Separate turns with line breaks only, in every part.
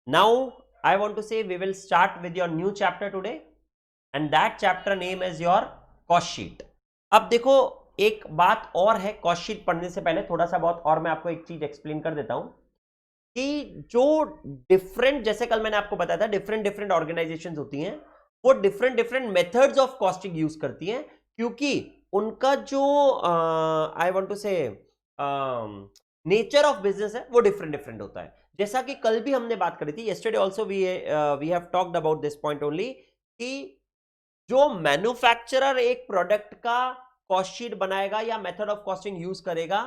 Now I want to say we will start with your new chapter today, and that chapter name is your cost sheet. अब देखो, एक बात और है, cost sheet पढ़ने से पहले थोड़ा सा बहुत और मैं आपको एक चीज एक्सप्लेन कर देता हूं कि जो डिफरेंट, जैसे कल मैंने आपको बताया था, डिफरेंट डिफरेंट ऑर्गेनाइजेशंस होती हैं, वो different different methods of costing use करती हैं, क्योंकि उनका जो आई वांट टू से नेचर ऑफ बिजनेस है वो डिफरेंट डिफरेंट होता है। जैसा कि कल भी हमने बात करी थी, yesterday also we have talked about this point only, कि जो मैन्युफैक्चरर एक प्रोडक्ट का कॉस्ट शीट बनाएगा या मेथड ऑफ कॉस्टिंग यूज करेगा,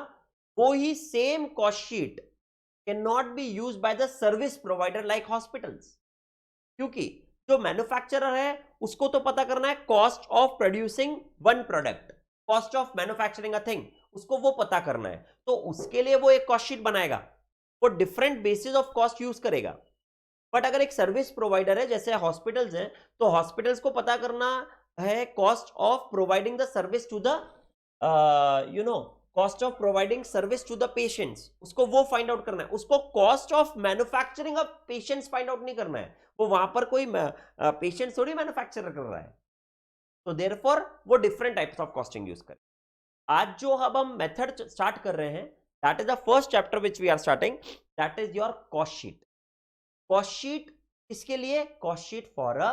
वो ही same cost sheet can not be use by the service provider like hospitals. क्योंकि जो मैन्युफैक्चरर है उसको तो पता करना है cost of producing one product, cost of manufacturing a thing, उसको वो पता करना है, तो उसके लिए वो एक कॉस्ट शीट बनाएगा, वो different basis of cost use करेगा। बट अगर एक सर्विस प्रोवाइडर है, जैसे हॉस्पिटल्स हैं, तो हॉस्पिटल्स को पता करना है cost of providing the service to the cost of providing service to the patients, उसको वो फाइंड आउट करना है, उसको cost of manufacturing of patients find out नहीं करना है, वो वहां पर कोई पेशेंट थोड़ी मैन्युफैक्चर कर रहा है। तो देयरफॉर वो different types of costing use करें। आज जो अब हम मेथड स्टार्ट कर रहे हैं, that is the first chapter which we are starting, that is your cost sheet. Cost sheet किसके लिए? Cost sheet for a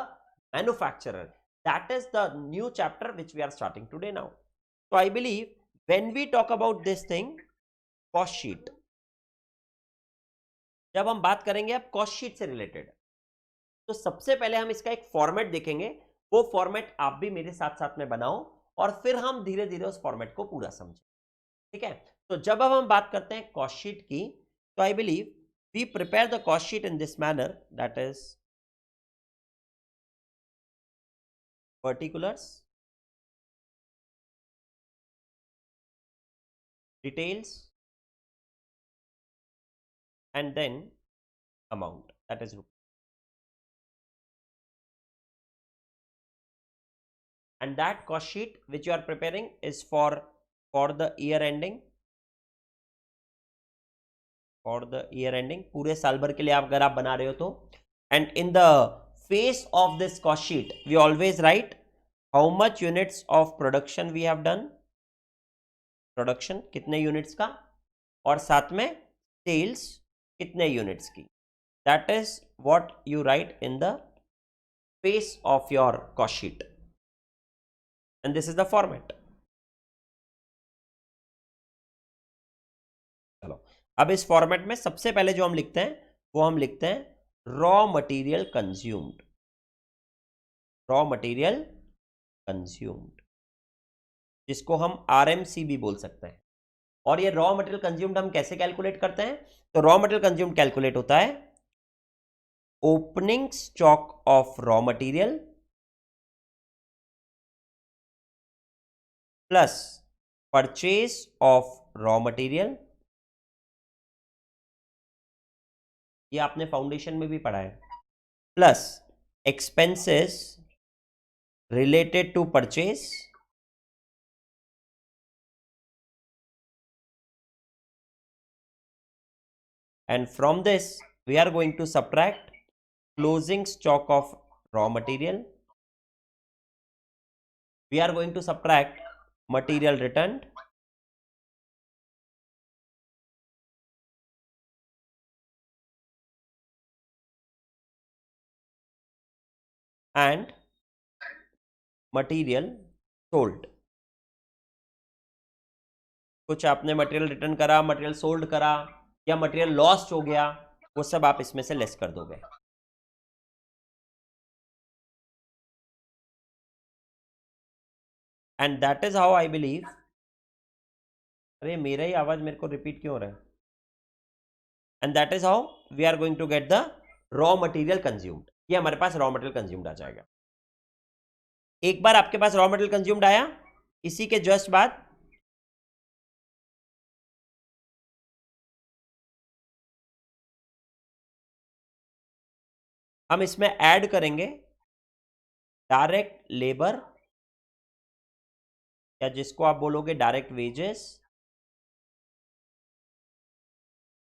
manufacturer, that is the new chapter which we are starting today now. So I believe when we talk about this thing, cost sheet, जब हम बात करेंगे अब cost sheet से related, तो सबसे पहले हम इसका एक फॉर्मेट देखेंगे। वो फॉर्मेट आप भी मेरे साथ साथ में बनाओ और फिर हम धीरे धीरे उस फॉर्मेट को पूरा समझें, ठीक है? तो जब अब हम बात करते हैं कॉस्ट शीट की, तो I believe we prepare the cost sheet in this manner, that is particulars, details, and then amount, that is rupee. And that cost sheet which you are preparing is for the year ending, for the year ending, पूरे साल भर के लिए आप अगर आप बना रहे हो तो। and in the face of this cost sheet we always write how much units of production we have done, production कितने यूनिट्स का, और साथ में सेल्स कितने यूनिट्स की, that is what you right in the face of your cost sheet, and this is the format. चलो, अब इस फॉर्मेट में सबसे पहले जो हम लिखते हैं वो हम लिखते हैं raw material consumed, raw material consumed, जिसको हम आरएमसी भी बोल सकते हैं। और ये रॉ मटेरियल कंज्यूम्ड हम कैसे कैलकुलेट करते हैं? तो रॉ मटेरियल कंज्यूम्ड कैलकुलेट होता है opening stock of raw material plus purchase of raw material, ये आपने फाउंडेशन में भी पढ़ा है, plus expenses related to purchase, and from this we are going to subtract closing stock of raw material, we are going to subtract material returned, and material sold। कुछ आपने material return करा, material sold करा, या material lost हो गया, वो सब आप इसमें से लेस कर दोगे। And that is how I believe, अरे मेरा ही आवाज मेरे को रिपीट क्यों हो रहा है? And that is how we are going to get the raw material consumed, ये हमारे पास रॉ मटेरियल कंज्यूम्ड आ जाएगा। एक बार आपके पास रॉ मटेरियल कंज्यूम्ड आया, इसी के जस्ट बाद हम इसमें ऐड करेंगे डायरेक्ट लेबर, या जिसको आप बोलोगे डायरेक्ट वेजेस,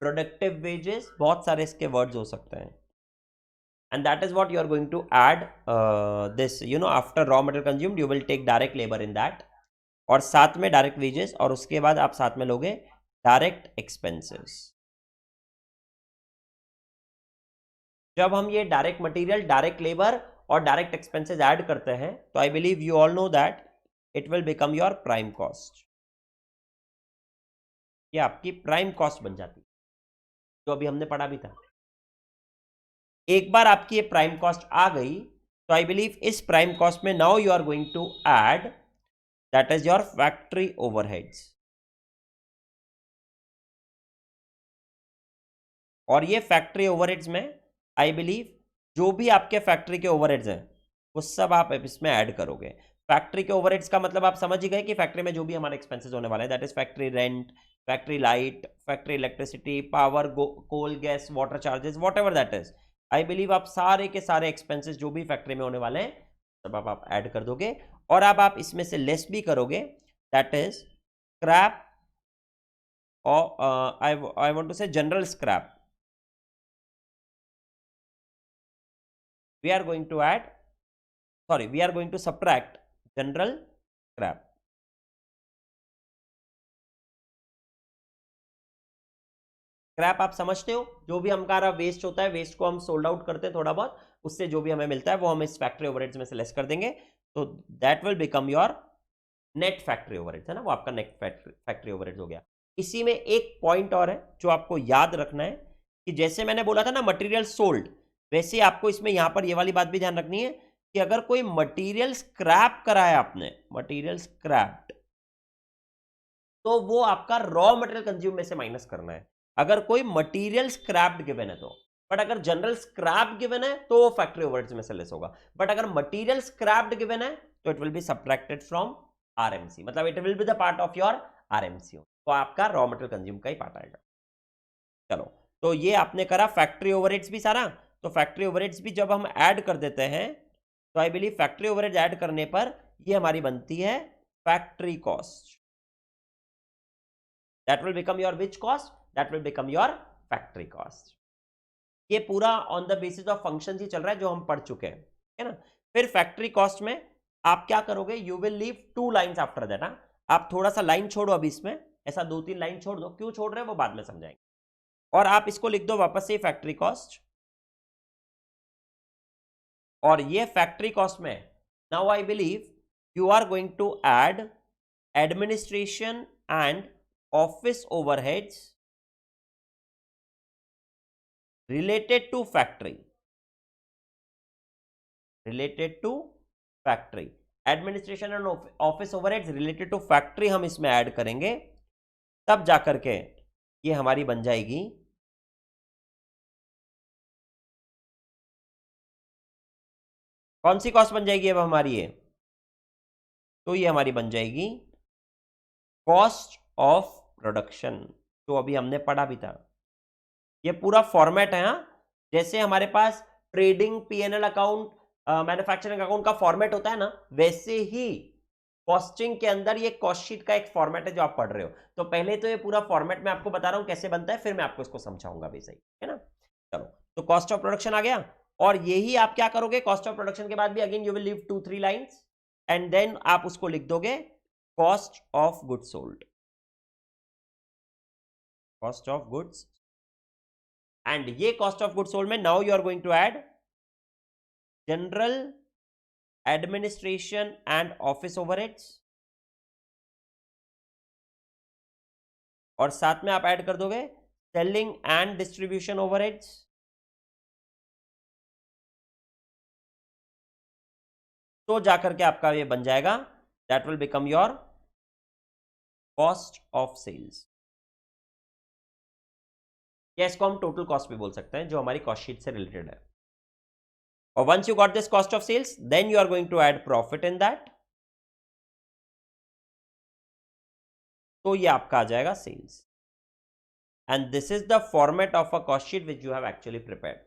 प्रोडक्टिव वेजेस, बहुत सारे इसके वर्ड्स हो सकते हैं, and that is what you are going to add this, after raw material consumed you will take direct labor in that, और साथ में डायरेक्ट वेजेस, और उसके बाद आप साथ में लोगे डायरेक्ट एक्सपेंसेस। जब हम ये डायरेक्ट मटेरियल, डायरेक्ट लेबर और डायरेक्ट एक्सपेंसेस ऐड करते हैं तो I believe you all know that it will become your prime cost. ये आपकी प्राइम कॉस्ट बन जाती है, जो अभी हमने पढ़ा भी था। एक बार आपकी ये प्राइम कॉस्ट आ गई तो आई बिलीव इस प्राइम कॉस्ट में now you are going to add that is your factory overheads. और ये फैक्ट्री ओवरहेड्स में आई बिलीव जो भी आपके फैक्ट्री के ओवरहेड्स हैं वो सब आप इसमें ऐड करोगे। फैक्ट्री के ओवरहेड्स का मतलब आप समझ ही गए कि फैक्ट्री में जो भी हमारे एक्सपेंसेस होने वाले हैं, that is factory rent, factory light, factory electricity, power, coal, gas, water charges, whatever that is. I believe आप सारे के सारे एक्सपेंसेस जो भी फैक्ट्री में होने वाले हैं सब आप ऐड कर दोगे, और अब आप इसमें से लेस भी करोगे, दैट इज स्क्रैप, और आई वांट टू से general scrap. we are going to subtract general scrap। Scrap आप समझते हो, जो भी हमारा वेस्ट होता है, वेस्ट को हम सोल्ड आउट करते हैं थोड़ा बहुत, उससे जो भी हमें मिलता है वो हम इस फैक्ट्री ओवरहेड्स में से लेस कर देंगे, तो that will become your net factory overheads, है ना, वो आपका नेट फैक्ट्री ओवरहेड्स हो गया। इसी में एक पॉइंट और है जो आपको याद रखना है कि जैसे मैंने बोला था ना मटेरियल सोल्ड, वैसे आपको इसमें यहां पर ये वाली बात भी ध्यान रखनी है कि अगर कोई मटेरियल स्क्रैप कराया आपने, मटेरियल स्क्रैप्ड, तो वो आपका रॉ मटेरियल कंज्यूम में से माइनस करना है, अगर कोई मटेरियल स्क्रैप्ड गिवन है तो। बट अगर जनरल स्क्रैप गिवन है तो वो फैक्ट्री ओवरहेड्स में से लेस होगा, बट अगर मटेरियल स्क्रैप्ड गिवन है तो it will be subtracted from RMC, मतलब it will be the part of your RMC, तो आपका रॉ मटेरियल कंज्यूम का ही पार्ट आएगा। चलो, तो ये आपने करा फैक्ट्री ओवरहेड्स भी सारा। तो फैक्ट्री ओवरहेड्स भी जब हम ऐड कर देते हैं तो I believe factory overheads add करने पर ये हमारी बनती है factory cost. That will become your which cost? That will become your factory cost. ये पूरा on the basis of function ही चल रहा है जो हम पढ़ चुके हैं, है ना। फिर फैक्ट्री कॉस्ट में आप क्या करोगे, you will leave 2 lines after that. आप थोड़ा सा लाइन छोड़ो अभी, इसमें ऐसा 2-3 लाइन छोड़ दो, क्यों छोड़ रहे हैं वो बाद में समझाएंगे, और आप इसको लिख दो वापस से फैक्ट्री कॉस्ट। और ये फैक्ट्री कॉस्ट में now I believe you are going to add administration and office overheads related to factory, administration and office overheads related to factory हम इसमें ऐड करेंगे, तब जाकर के ये हमारी बन जाएगी कौन सी कॉस्ट बन जाएगी अब हमारी ये, तो ये हमारी बन जाएगी कॉस्ट ऑफ प्रोडक्शन, जो अभी हमने पढ़ा भी था। ये पूरा फॉर्मेट है, जैसे हमारे पास trading PNL account, manufacturing account का फॉर्मेट होता है ना, वैसे ही कॉस्टिंग के अंदर ये कॉस्ट शीट का एक फॉर्मेट है जो आप पढ़ रहे हो। तो पहले तो ये पूरा फॉर्मेट मैं आपको बता रहा हूं कैसे बनता है, फिर मैं आपको इसको समझाऊंगा भी, सही है ना। चलो, तो कॉस्ट ऑफ प्रोडक्शन आ गया, और यही आप क्या करोगे, कॉस्ट ऑफ प्रोडक्शन के बाद भी again you will leave 2-3 lines, and then आप उसको लिख दोगे cost of goods sold, cost of goods. And ये कॉस्ट ऑफ गुड्स सोल्ड में now you are going to add general administration and office overheads, और साथ में आप ऐड कर दोगे सेलिंग एंड डिस्ट्रीब्यूशन ओवरहेड्स, तो जाकर के आपका ये बन जाएगा, that will become your cost of sales, या इसको हम टोटल कॉस्ट भी बोल सकते हैं जो हमारी कॉस्ट शीट से रिलेटेड है। और once you got this cost of sales, then you are going to add profit in that, तो ये आपका आ जाएगा sales, and this is the format of a cost sheet which you have actually prepared.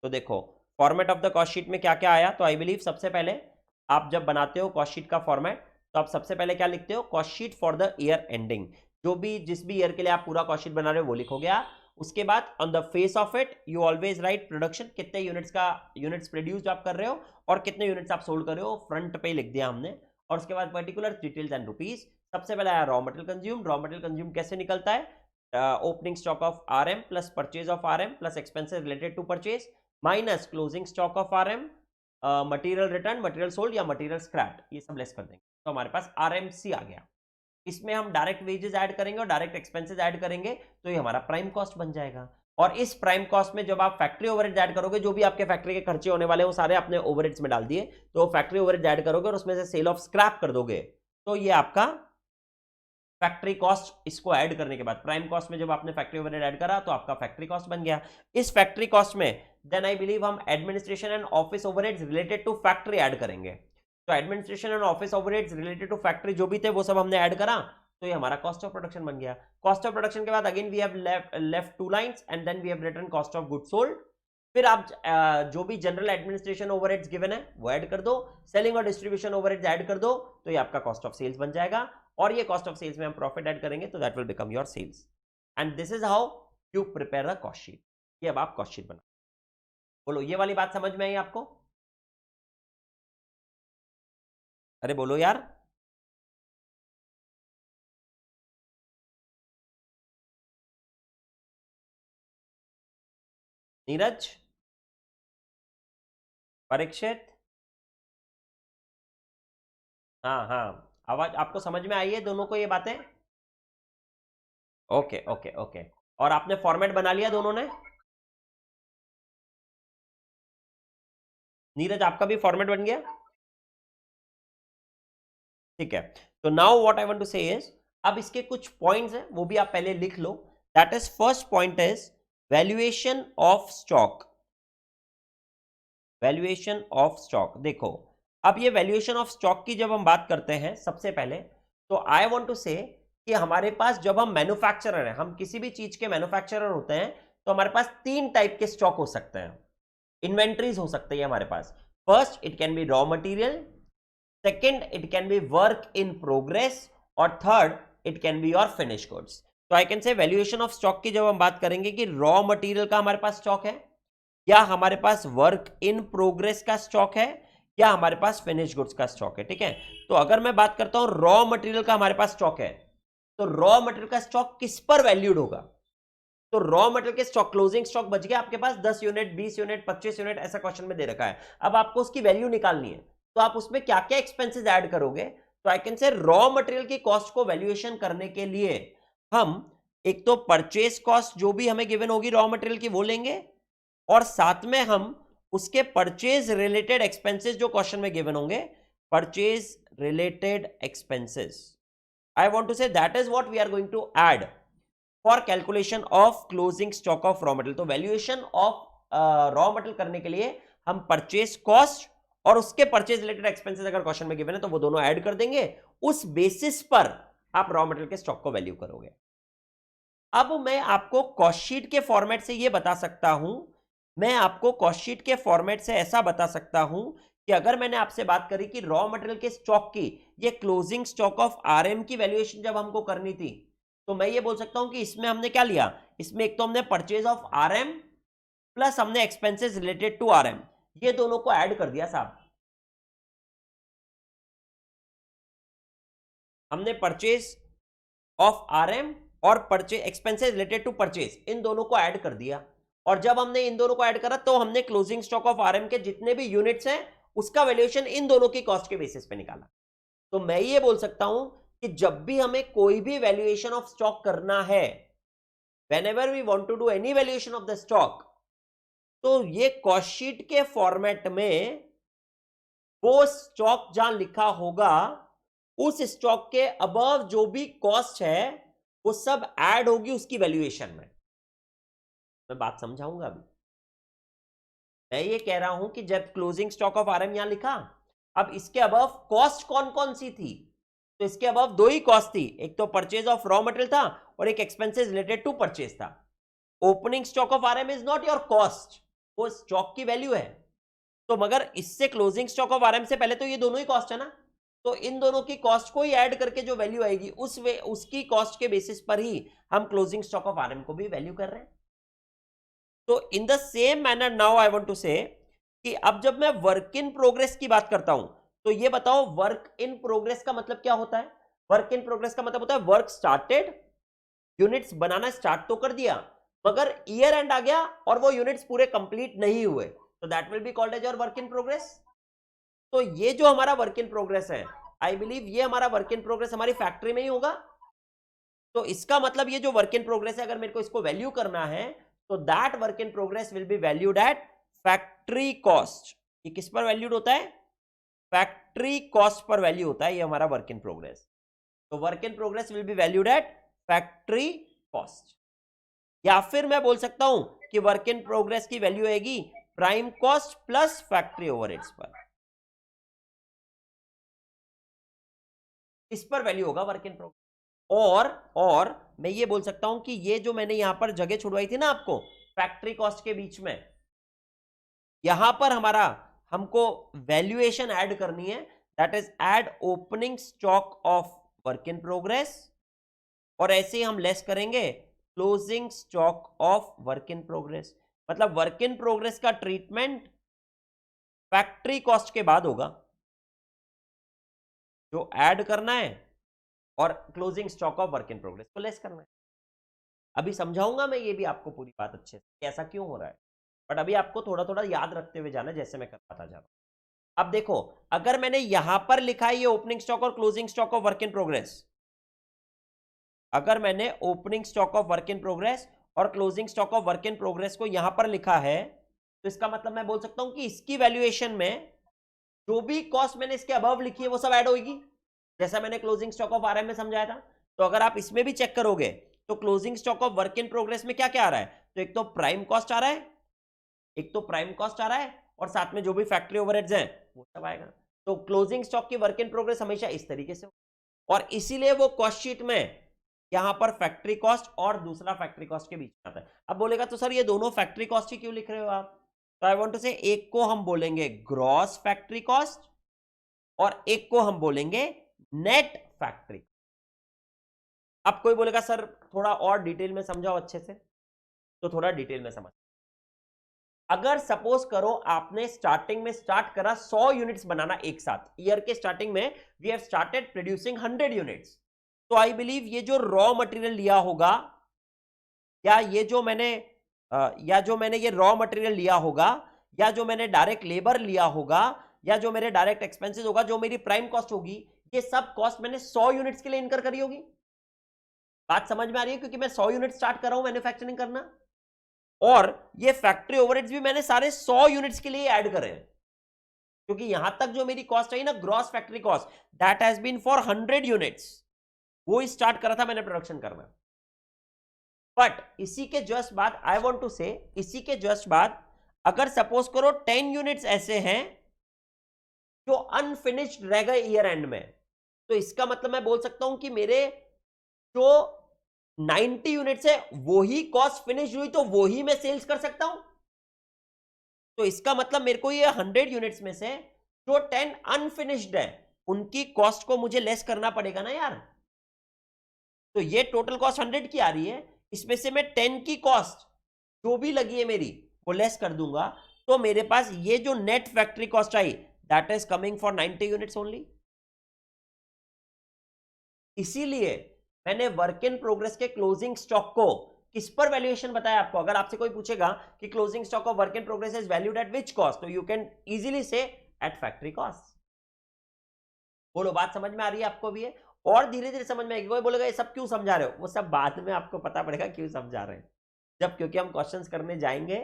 तो देखो format of the cost sheet में क्या क्या आया, तो आई बिलीव सबसे पहले आप जब बनाते हो कॉस्ट शीट का फॉर्मेट, तो आप सबसे पहले क्या लिखते हो, cost sheet for the year ending, जो भी जिस भी ईयर के लिए आप पूरा कॉस्ट शीट बना रहे हो वो लिखोगे, उसके बाद on the face of it you always right production, कितने यूनिट्स प्रोड्यूस आप कर रहे हो और कितने यूनिट्स आप सोल्ड कर रहे हो, फ्रंट पे लिख दिया हमने। और उसके बाद पर्टिकुलर डिटेल्स एंड रुपीज। सबसे पहले आया raw material consume. Raw material consume कैसे निकलता है, opening stock of RM plus purchase of RM plus expenses related to purchase minus closing stock of RM, material return, material sold या material scrap, ये सब less कर देंगे तो हमारे पास आरएमसी आ गया। इसमें हम डायरेक्ट वेजेस ऐड करेंगे और डायरेक्ट एक्सपेंसेस ऐड करेंगे तो ये हमारा प्राइम कॉस्ट बन जाएगा। और इस प्राइम कॉस्ट में जब आप फैक्ट्री ओवरहेड्स ऐड करोगे, जो भी आपके फैक्ट्री के खर्चे होने वाले हैं वो सारे अपने ओवरहेड्स में डाल दिए, तो फैक्ट्री ओवरहेड्स ऐड करोगे और उसमें से सेल ऑफ स्क्रैप कर दोगे तो ये आपका फैक्ट्री कॉस्ट, इसको ऐड करने के बाद प्राइम कॉस्ट में जब आपने फैक्ट्री ओवरहेड ऐड करा तो आपका फैक्ट्री कॉस्ट बन गया। इस फैक्ट्री कॉस्ट में देन आई बिलीव हम administration and office overheads related to factory add करेंगे। तो administration and office overheads related to factory जो भी थे वो सब हमने ऐड करा तो ये हमारा कॉस्ट ऑफ प्रोडक्शन बन गया। कॉस्ट ऑफ प्रोडक्शन के बाद again we have left 2 lines and then we have written cost of goods sold. फिर आप जो भी जनरल एडमिनिस्ट्रेशन ओवरहेड्स गिवन है वो ऐड कर दो, सेलिंग और डिस्ट्रीब्यूशन ओवरहेड्स ऐड कर दो तो ये आपका कॉस्ट ऑफ सेल्स बन जाएगा। और ये कॉस्ट ऑफ सेल्स में हम प्रॉफिट ऐड करेंगे तो that will become your sales. And this is how you prepare the cost sheet. ये अब आप कॉस्ट शीट बना। बोलो ये वाली बात समझ में आई आपको? अरे बोलो यार। नीरज, परीक्षित, हाँ हाँ, आवाज आपको समझ में आई है दोनों को ये बातें? Okay okay okay. और आपने फॉर्मेट बना लिया दोनों ने? नीरज आपका भी फॉर्मेट बन गया? ठीक है। तो now what I want to say is, अब इसके कुछ पॉइंट्स हैं वो भी आप पहले लिख लो। That is first point is valuation of stock. Valuation of stock, देखो अब ये वैल्यूएशन ऑफ स्टॉक की जब हम बात करते हैं सबसे पहले तो आई वांट टू से कि हमारे पास जब हम मैन्युफैक्चरर हैं, हम किसी भी चीज के मैन्युफैक्चरर होते हैं तो हमारे पास 3 टाइप के स्टॉक हो सकते हैं, इन्वेंट्रीज हो सकते हैं हमारे पास। First it can be raw material, second it can be work in progress और third it can be your finish goods. तो I can say valuation of stock की जब हम बात करेंगे कि रॉ मटेरियल का हमारे पास स्टॉक है या हमारे पास वर्क इन प्रोग्रेस का स्टॉक है या हमारे पास फिनिश गुड्स का स्टॉक है। ठीक है, तो अगर मैं बात करता हूं रॉ मटेरियल का हमारे पास स्टॉक है तो रॉ मटेरियल का स्टॉक किस पर वैल्यूड होगा? तो रॉ मटेरियल के स्टॉक, क्लोजिंग स्टॉक बच गया आपके पास 10 यूनिट, 20 यूनिट, 25 यूनिट, ऐसा क्वेश्चन में दे रखा है। अब आपको उसकी वैल्यू निकालनी है तो आप उसमें क्या क्या एक्सपेंसेस ऐड करोगे? तो आई कैन से रॉ मटेरियल की कॉस्ट को वैल्यूएशन करने के लिए हम एक तो परचेज कॉस्ट जो भी हमें गिवन होगी रॉ मटेरियल की वो लेंगे और साथ में हम उसके परचेज रिलेटेड एक्सपेंसेस जो क्वेश्चन में गिवन होंगे, purchase related expenses, I want to say that is what we are going to add for calculation of closing stock of raw material. तो वैल्यूएशन ऑफ रॉ मटेरियल करने के लिए हम purchase cost और उसके purchase related expenses अगर question में given है तो वो दोनों ऐड कर देंगे, उस बेसिस पर आप रॉ मटेरियल के स्टॉक को वैल्यू करोगे। अब मैं आपको कॉस्ट शीट के फॉर्मेट से ये बता सकता हूं, मैं आपको कॉस्ट शीट के फॉर्मेट से ऐसा बता सकता हूं कि अगर मैंने आपसे बात करी कि रॉ मटेरियल के स्टॉक की ये क्लोजिंग स्टॉक ऑफ आरएम की वैल्यूएशन जब हमको करनी थी तो मैं ये बोल सकता हूं कि इसमें हमने क्या लिया, इसमें एक तो हमने परचेज ऑफ आरएम प्लस हमने एक्सपेंसेस रिलेटेड टू आरएम, ये दोनों को ऐड कर दिया साहब। हमने परचेज ऑफ आरएम और purchase expenses related to purchase इन दोनों को ऐड कर दिया और जब हमने इन दोनों को ऐड करा तो हमने क्लोजिंग स्टॉक ऑफ आरएम के जितने भी यूनिट्स हैं उसका वैल्यूएशन इन दोनों की कॉस्ट के बेसिस पे निकाला। तो मैं ये बोल सकता हूं कि जब भी हमें कोई भी वैल्यूएशन ऑफ स्टॉक करना है, whenever we want to do any valuation of the stock, तो ये कॉस्ट शीट के फॉर्मेट में वो स्टॉक जहां लिखा होगा उस स्टॉक के अबव जो भी कॉस्ट है वो सब ऐड होगी उसकी वैल्यूएशन में। मैं बात समझाऊंगा अभी। मैं ये कह रहा हूं कि जब क्लोजिंग स्टॉक ऑफ आरएम यहां लिखा, अब इसके अबव कॉस्ट कौन कौन सी थी? तो इसके अबव 2 ही कॉस्ट थी, एक तो परचेज ऑफ रॉ मटेरियल था और एक एक्सपेंसेस रिलेटेड टू परचेज था। Opening stock of RM is not your cost, वो स्टॉक की वैल्यू है। तो मगर इससे क्लोजिंग स्टॉक ऑफ आरएम से पहले तो ये दोनों ही कॉस्ट है ना, तो इन दोनों की कॉस्ट को ही ऐड करके जो वैल्यू आएगी उसकी कॉस्ट के बेसिस पर ही हम क्लोजिंग स्टॉक ऑफ आरएम को भी वैल्यू कर रहे हैं। तो in the same manner now I want to say कि अब जब मैं वर्क इन प्रोग्रेस की बात करता हूं, तो ये बताओ वर्क इन प्रोग्रेस का मतलब क्या होता है? वर्क इन प्रोग्रेस का मतलब होता है वर्क स्टार्टेड, यूनिट्स बनाना स्टार्ट तो कर दिया, मगर ईयर एंड आ गया और वो यूनिट्स पूरे कंप्लीट नहीं हुए, तो that will be called as your work in progress. तो ये जो हमारा वर्क इन प्रोग्रेस है, आई बिलीव ये हमारा वर्क इन प्रोग्रेस हमारी फैक्ट्री में ही होगा। तो इसका मतलब ये जो वर्क इन प्रोग्रेस है, अगर मेरे को इसको वैल्यू करना है, तो that work in progress will be valued at factory cost. ये किस पर वैल्यूड होता है? फैक्ट्री कॉस्ट पर वैल्यू होता है ये हमारा वर्क इन प्रोग्रेस। तो work in progress will be valued at factory cost. या फिर मैं बोल सकता हूं कि वर्क इन प्रोग्रेस की वैल्यू आएगी prime cost plus factory overheads पर। इस पर वैल्यू होगा वर्क इन प्रोग्रेस। और मैं ये बोल सकता हूं कि ये जो मैंने यहां पर जगह छुड़वाई थी ना आपको फैक्ट्री कॉस्ट के बीच में, यहां पर हमको वैल्यूएशन ऐड करनी है, that is add opening stock of work in progress, और ऐसे ही हम लेस करेंगे closing stock of work in progress. मतलब वर्क इन प्रोग्रेस का ट्रीटमेंट फैक्ट्री कॉस्ट के बाद होगा, जो ऐड करना है और closing stock of work in progress को लेस करना है। अभी समझाऊंगा मैं ये भी आपको पूरी बात अच्छे से ऐसा क्यों हो रहा है, बट अभी आपको थोड़ा थोड़ा याद रखते हुए जाना जैसे मैं करता जा रहा हूं। अब देखो, अगर मैंने यहां पर लिखा है ये ओपनिंग स्टॉक और closing stock of work in progress, अगर मैंने opening stock of work in progress और closing stock of work in progress को यहां पर लिखा है, तो इसका मतलब मैं बोल सकता हूं कि इसकी वैल्यूएशन में जो भी कॉस्ट मैंने इसके अबव लिखी है वो सब ऐड होगी, जैसा मैंने क्लोजिंग स्टॉक ऑफ आरएम में समझाया था। तो अगर आप इसमें भी चेक करोगे तो closing stock of work in progress में क्या क्या आ रहा है, तो एक तो प्राइम कॉस्ट आ रहा है, और साथ में जो भी फैक्ट्री ओवरहेड्स हैं वो सब आएगा। तो क्लोजिंग स्टॉक की वर्क इन प्रोग्रेस हमेशा इस तरीके से, और इसीलिए वो कॉस्ट शीट में यहां पर फैक्ट्री कॉस्ट और दूसरा फैक्ट्री कॉस्ट के बीच में आता है। अब बोलेगा तो सर ये दोनों फैक्ट्री कॉस्ट ही क्यों लिख रहे हो आप? तो आई वांट टू से एक को हम बोलेंगे ग्रॉस फैक्ट्री कॉस्ट और एक को हम बोलेंगे नेट फैक्ट्री। अब कोई बोलेगा सर थोड़ा और डिटेल में समझाओ अच्छे से, तो थोड़ा डिटेल में समझ। अगर सपोज करो आपने स्टार्टिंग में स्टार्ट करा 100 यूनिट्स बनाना एक साथ, ईयर के स्टार्टिंग में we have started producing 100 units, तो आई बिलीव ये जो रॉ मटेरियल लिया होगा, या जो मैंने ये रॉ मटेरियल लिया होगा, या जो मैंने डायरेक्ट लेबर लिया होगा, या जो मेरे डायरेक्ट एक्सपेंसेस होगा, जो मेरी प्राइम कॉस्ट होगी, ये सब कॉस्ट मैंने 100 यूनिट्स के लिए इनकर करी होगी। बात समझ में आ रही है? क्योंकि मैं 100 यूनिट स्टार्ट कर रहा हूं मैन्युफैक्चरिंग करना, और ये फैक्ट्री ओवरहेड्स भी मैंने सारे 100 यूनिट्स के लिए ऐड करे हैं, क्योंकि यहां तक जो मेरी कॉस्ट आई ना gross factory cost, that has been for 100 units, वो स्टार्ट करा था मैंने प्रोडक्शन करना। बट इसी के जस्ट बाद आई वांट टू से, इसी के जस्ट बाद अगर सपोज करो 10 यूनिट्स ऐसे हैं जो अनफिनिश्ड रह गए ईयर एंड में, तो इसका मतलब मैं बोल सकता हूं कि मेरे जो 90 यूनिट्स है वो ही कॉस्ट फिनिश हुई, तो वो ही मैं सेल्स कर सकता हूं। तो इसका मतलब मेरे को ये 100 यूनिट्स में से जो 10 अनफिनिश्ड है उनकी कॉस्ट को मुझे लेस करना पड़ेगा ना यार। तो ये टोटल कॉस्ट 100 की आ रही है, इसमें से मैं 10 की कॉस्ट जो भी लगी है मेरी वो लेस कर दूंगा, तो मेरे पास ये जो net factory cost I that is coming for 90 units only. इसीलिए मैंने वर्क इन प्रोग्रेस के क्लोजिंग स्टॉक को किस पर वैल्यूएशन बताया आपको। अगर आपसे कोई पूछेगा कि closing stock of work in progress is valued at which cost, तो यू कैन इजीली से एट फैक्ट्री कॉस्ट। बोलो बात समझ में आ रही है आपको भी है? और धीरे धीरे समझ में आएगी। कोई बोलेगा ये सब क्यों समझा रहे हो, वो सब बाद में आपको पता पड़ेगा क्यों समझा रहे हैं जब, क्योंकि हम क्वेश्चंस करने जाएंगे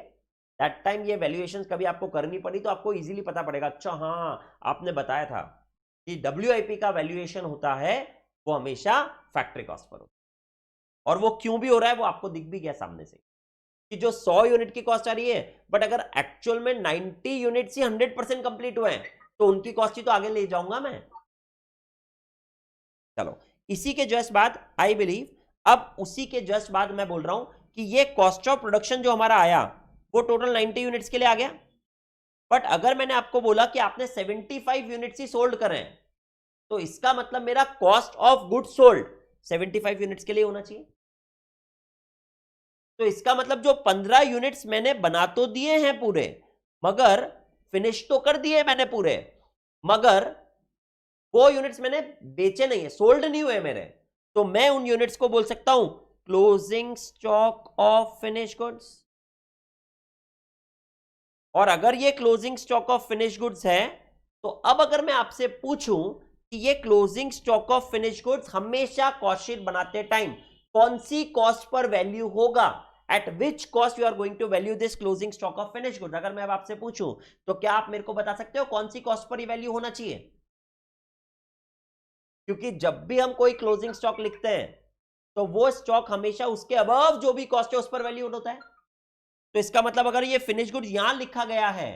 दैट टाइम ये वैल्यूएशंस कभी आपको करनी पड़ी तो आपको इजीली पता पड़ेगा। अच्छा हाँ, आपने बताया था कि WIP का वैल्यूएशन होता है वो हमेशा फैक्ट्री कॉस्ट पर होता है, और वो क्यों भी हो रहा है वो आपको दिख भी गया सामने से कि जो 100 यूनिट की कॉस्ट आ रही है, बट अगर एक्चुअल में 90 यूनिट ही 100% कंप्लीट हुए हैं तो उनकी कॉस्ट ही तो आगे ले जाऊंगा मैं। चलो इसी के जस्ट बाद आई बिलीव, अब उसी के जस्ट बाद मैं बोल रहा हूं कि ये कॉस्ट ऑफ प्रोडक्शन जो हमारा आया वो टोटल 90 यूनिट्स के लिए आ गया। बट अगर मैंने आपको बोला कि आपने 75 यूनिट्स ही सोल्ड करें, तो इसका मतलब मेरा cost of goods sold 75 units के लिए होना चाहिए। तो इसका मतलब जो 15 यूनिट्स मैंने बना तो दिए हैं पूरे, मगर फिनिश तो कर दिए मैंने पूरे, मगर वो यूनिट्स मैंने बेचे नहीं है, सोल्ड नहीं हुए मेरे, तो मैं उन यूनिट्स को बोल सकता हूं closing stock of finish goods. और अगर ये closing stock of finish goods है, तो अब अगर मैं आपसे पूछूं कि ये closing stock of finish goods हमेशा कॉस्ट शीट बनाते टाइम कौन सी कॉस्ट पर वैल्यू होगा, at which cost you are going to value this closing stock of finish goods, अगर मैं अब आपसे पूछूं तो क्या आप मेरे को बता सकते हो कौन सी कॉस्ट पर ये वैल्यू होना चाहिए? क्योंकि जब भी हम कोई क्लोजिंग स्टॉक लिखते हैं तो वो स्टॉक हमेशा उसके अबव जो भी कॉस्ट है उस पर वैल्यू होता है। तो इसका मतलब अगर ये फिनिश गुड्स यहां लिखा गया है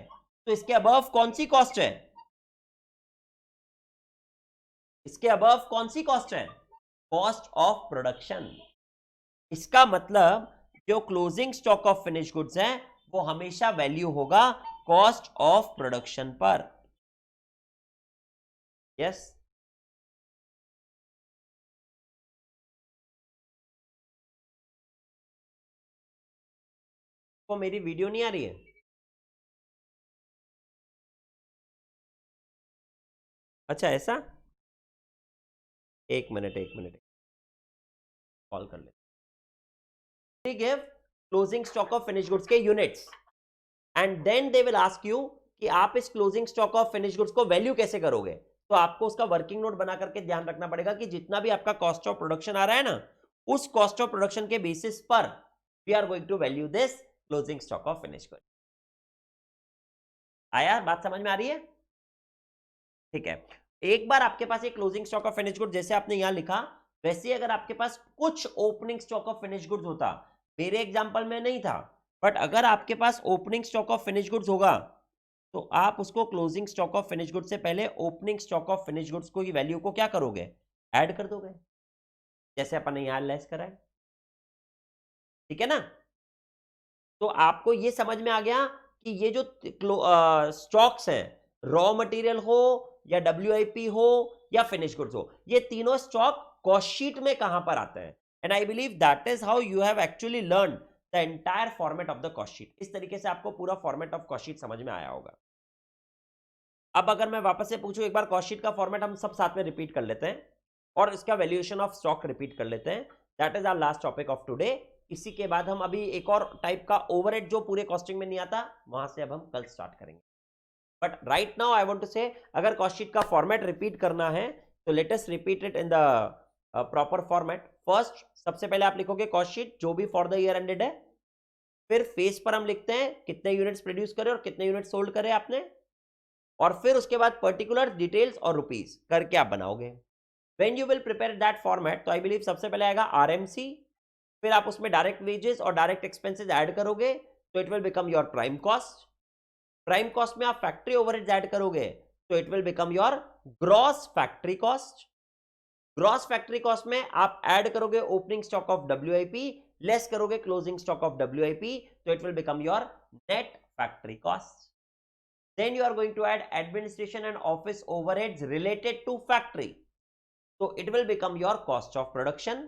तो इसके अबव कौन सी कॉस्ट है? इसके अबव कौन सी कॉस्ट है? Cost of production. इसका मतलब जो closing stock of finish goods है वो हमेशा वैल्यू होगा कॉस्ट ऑफ प्रोडक्शन पर। यस को मेरी वीडियो नहीं आ रही है? अच्छा ऐसा, एक मिनट कॉल कर ले। Give closing stock of finish goods के units and then they will ask you कि आप इस closing stock of finish goods को वैल्यू कैसे करोगे। तो आपको उसका वर्किंग नोट बना करके ध्यान रखना पड़ेगा कि जितना भी आपका कॉस्ट ऑफ प्रोडक्शन आ रहा है ना, उस कॉस्ट ऑफ प्रोडक्शन के बेसिस पर we are going to value this closing stock of finish goods. आया, बात समझ में आ रही है? ठीक है, एक बार आपके पास एक closing stock of finish goods जैसे आपने यहां लिखा, वैसे ही अगर आपके पास कुछ opening stock of finish goods होता, मेरे एग्जांपल में नहीं था, बट अगर आपके पास opening stock of finish goods होगा तो आप उसको closing stock of finish goods से पहले opening stock of finish goods को की वैल्यू को क्या करोगे, ऐड कर दोगे, जैसे अपन ने यहां लेस करा है। ठीक है ना? तो आपको ये समझ में आ गया कि ये जो स्टॉक्स हैं, रॉ मटेरियल हो या डब्ल्यूआईपी हो या फिनिश गुड्स हो, ये तीनों स्टॉक कॉस्ट शीट में कहां पर आते हैं। And I believe that is how you have actually learn the entire format of the cost sheet. इस तरीके से आपको पूरा फॉर्मेट ऑफ कॉस्ट शीट समझ में आया होगा। अब अगर मैं वापस से पूछूं, एक बार कॉस्ट शीट का फॉर्मेट हम सब साथ में रिपीट कर लेते हैं और इसका वैल्यूएशन ऑफ स्टॉक रिपीट कर लेते हैं। That is our last topic of today. इसी के बाद हम अभी एक और टाइप का ओवरहेड जो पूरे कॉस्टिंग में नहीं आता, वहां से अब हम कल स्टार्ट करेंगे। But right now I want to say, अगर कॉस्ट शीट का फॉर्मेट रिपीट करना है तो let us repeat it in the proper format. First, सबसे पहले आप लिखोगे कॉस्ट शीट जो भी फॉर द ईयर एंडेड है, फिर फेस पर हम लिखते हैं कितने यूनिट्स प्रोड्यूस करे और कितने यूनिट सोल्ड करे आपने, और फिर उसके बाद पर्टिकुलर डिटेल्स और रुपीस करके आप बनाओगे। When you will prepare that format, तो आई बिलीव सबसे पहले आएगा आरएमसी, फिर आप उसमें डायरेक्ट वेजेस और डायरेक्ट एक्सपेंसेस ऐड करोगे तो it will become your prime cost. Prime cost में आप फैक्ट्री ओवरहेड्स ऐड करोगे तो it will become your gross factory cost. Gross factory cost में आप ऐड करोगे opening stock of WIP, less करोगे क्लोजिंग स्टॉक ऑफ डब्ल्यूआईपी, तो it will become your net factory cost. Then you are going to add administration and office overheads related to factory. So it will become your cost of production.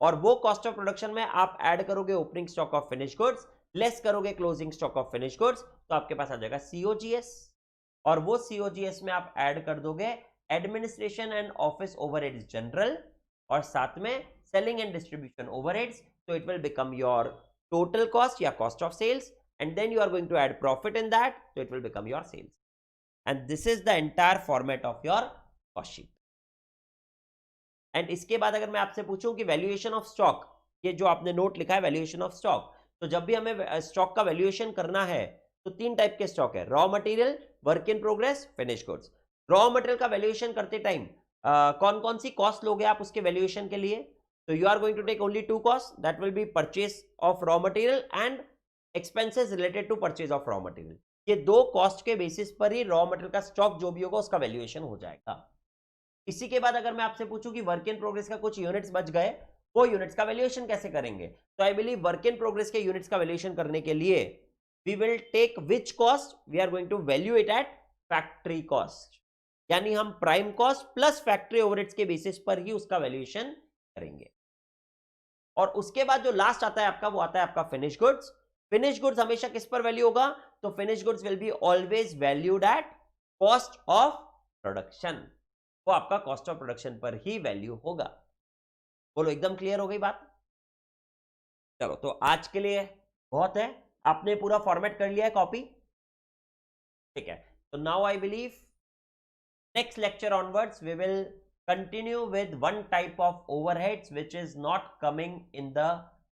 और वो cost of production में आप add करोगे opening stock of finished goods, less करोगे closing stock of finished goods, तो आपके पास आ जाएगा COGS। और वो COGS में आप add कर दोगे administration and office overheads general, और साथ में selling and distribution overheads, तो it will become your total cost या cost of sales, and then you are going to add profit in that, so it will become your sales. And this is the entire format of your cost sheet. And इसके बाद अगर मैं आपसे पूछूं कि valuation of stock, ये जो आपने नोट लिखा है वैल्यूएशन ऑफ स्टॉक, तो जब भी हमें स्टॉक का वैल्यूएशन करना है तो तीन टाइप के स्टॉक है, raw material, work in progress, finish goods. Raw material का वैल्यूएशन करते टाइम कौन कौन सी कॉस्ट लोगे आप उसके वैल्यूएशन के लिए? तो you are going to take only two cost, that will be purchase of raw material and expenses related to purchase of raw material. ये दो कॉस्ट के बेसिस पर ही रॉ मटेरियल का स्टॉक जो भी होगा उसका वैल्यूएशन हो जाएगा। इसी के बाद अगर मैं आपसे पूछूं कि वर्क इन प्रोग्रेस का कुछ यूनिट्स बच गए, वो यूनिट्स का वैल्यूएशन कैसे करेंगे, तो I believe work in progress के यूनिट्स का वैल्यूएशन करने के लिए we will take which cost, we are going to value it at factory cost, यानी हम prime cost plus factory overheads के बेसिस पर ही उसका वैल्यूएशन करेंगे। और उसके बाद जो लास्ट आता है आपका, वो आता है आपका फिनिश गुड्स। फिनिश गुड्स हमेशा किस पर वैल्यू होगा? तो finish goods will be always valued at cost of production, वो आपका कॉस्ट ऑफ प्रोडक्शन पर ही वैल्यू होगा। बोलो एकदम क्लियर हो गई बात? चलो तो आज के लिए बहुत है, आपने पूरा फॉर्मेट कर लिया है कॉपी, ठीक है। तो now I believe next lecture onwards we will continue with one type of overheads which is not coming in the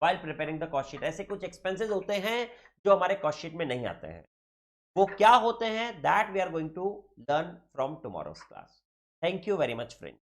while preparing the cost sheet। ऐसे कुछ expenses होते हैं जो हमारे cost sheet में नहीं आते हैं, वो क्या होते हैं that we are going to learn from tomorrow's class। Thank you very much friends।